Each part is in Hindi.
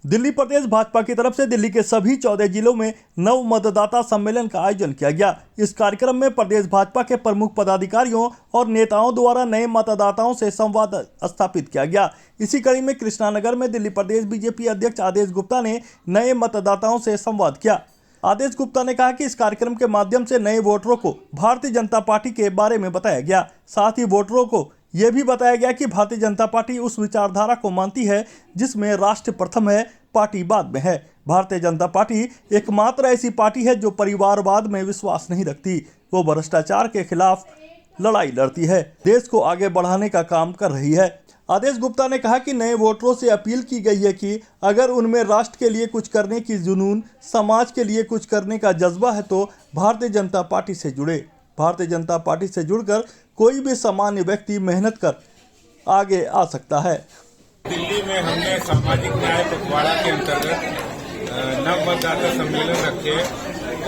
दिल्ली प्रदेश भाजपा की तरफ से दिल्ली के सभी 14 जिलों में नव मतदाता सम्मेलन का आयोजन किया गया। इस कार्यक्रम में प्रदेश भाजपा के प्रमुख पदाधिकारियों और नेताओं द्वारा नए मतदाताओं से संवाद स्थापित किया गया। इसी कड़ी में कृष्णानगर में दिल्ली प्रदेश बीजेपी अध्यक्ष आदेश गुप्ता ने नए मतदाताओं से संवाद किया। आदेश गुप्ता ने कहा कि इस कार्यक्रम के माध्यम से नए वोटरों को भारतीय जनता पार्टी के बारे में बताया गया। साथ ही वोटरों को यह भी बताया गया कि भारतीय जनता पार्टी उस विचारधारा को मानती है जिसमें राष्ट्र प्रथम है, पार्टी बाद में है। भारतीय जनता पार्टी एकमात्र ऐसी पार्टी है जो परिवारवाद में विश्वास नहीं रखती। वो भ्रष्टाचार के खिलाफ लड़ाई लड़ती है, देश को आगे बढ़ाने का काम कर रही है। आदेश गुप्ता ने कहा कि नए वोटरों से अपील की गई है कि अगर उनमें राष्ट्र के लिए कुछ करने की जुनून, समाज के लिए कुछ करने का जज्बा है तो भारतीय जनता पार्टी से जुड़े। भारतीय जनता पार्टी से जुड़कर कोई भी सामान्य व्यक्ति मेहनत कर आगे आ सकता है। दिल्ली में हमने सामाजिक न्याय पखवाड़ा के अंतर्गत नव मतदाता सम्मेलन रखे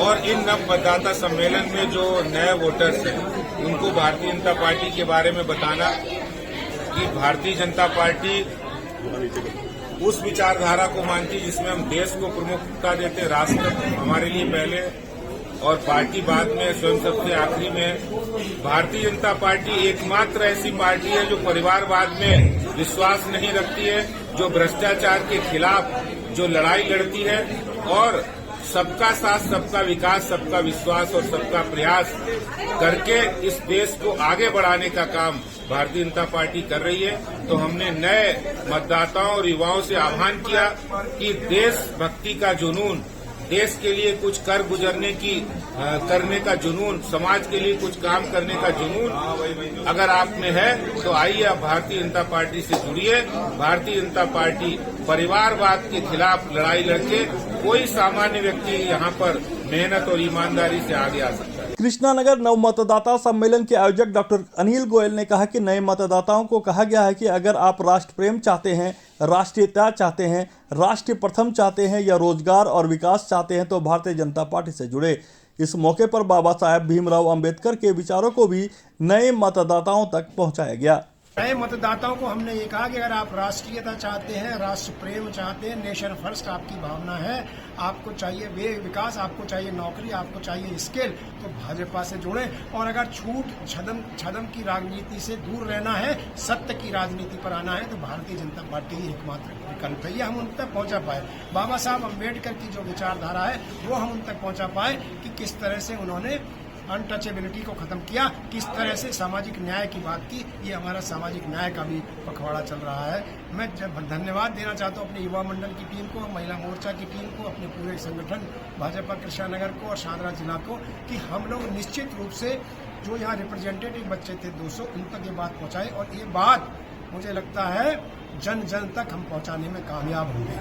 और इन नव मतदाता सम्मेलन में जो नए वोटर्स हैं उनको भारतीय जनता पार्टी के बारे में बताना कि भारतीय जनता पार्टी उस विचारधारा को मानती है जिसमें हम देश को प्रमुखता देते, राष्ट्र हमारे लिए पहले और पार्टी बाद में, स्वयं सबसे आखिरी में। भारतीय जनता पार्टी एकमात्र ऐसी पार्टी है जो परिवारवाद में विश्वास नहीं रखती है, जो भ्रष्टाचार के खिलाफ जो लड़ाई लड़ती है और सबका साथ, सबका विकास, सबका विश्वास और सबका प्रयास करके इस देश को आगे बढ़ाने का काम भारतीय जनता पार्टी कर रही है। तो हमने नए मतदाताओं और युवाओं से आह्वान किया कि देशभक्ति का जुनून, देश के लिए कुछ कर गुजरने की करने का जुनून, समाज के लिए कुछ काम करने का जुनून अगर आप में है तो आइए आप भारतीय जनता पार्टी से जुड़िए। भारतीय जनता पार्टी परिवारवाद के खिलाफ लड़ाई लड़के कोई सामान्य व्यक्ति यहाँ पर मेहनत और ईमानदारी से आगे आ सकता है। कृष्णानगर नव मतदाता सम्मेलन के आयोजक डॉक्टर अनिल गोयल ने कहा कि नए मतदाताओं को कहा गया है कि अगर आप राष्ट्र प्रेम चाहते हैं, राष्ट्रीयता चाहते हैं, राष्ट्र प्रथम चाहते हैं या रोजगार और विकास चाहते हैं तो भारतीय जनता पार्टी से जुड़े। इस मौके पर बाबा साहेब भीमराव अंबेडकर के विचारों को भी नए मतदाताओं तक पहुंचाया गया। नए मतदाताओं को हमने ये कहा कि अगर आप राष्ट्रीयता चाहते हैं, राष्ट्र प्रेम चाहते हैं, नेशन फर्स्ट आपकी भावना है, आपको चाहिए वे विकास, आपको चाहिए नौकरी, आपको चाहिए स्किल, तो भाजपा से जुड़ें। और अगर छूट छदम की राजनीति से दूर रहना है, सत्य की राजनीति पर आना है तो भारतीय जनता पार्टी ही एकमात्र विकल्प है। ये हम उन तक पहुंचा पाए। बाबा साहब अम्बेडकर की जो विचारधारा है वो हम उन तक पहुंचा पाए कि किस तरह से उन्होंने अनटचेबिलिटी को खत्म किया, किस तरह से सामाजिक न्याय की बात की। ये हमारा सामाजिक न्याय का भी पखवाड़ा चल रहा है। मैं धन्यवाद देना चाहता हूँ अपने युवा मंडल की टीम को, महिला मोर्चा की टीम को, अपने पूरे संगठन भाजपा कृष्णानगर को और शाहदरा जिला को कि हम लोग निश्चित रूप से जो यहाँ रिप्रेजेंटेटिव बच्चे थे 200 उन तक ये बात पहुँचाए और ये बात मुझे लगता है जन जन तक हम पहुँचाने में कामयाब होंगे।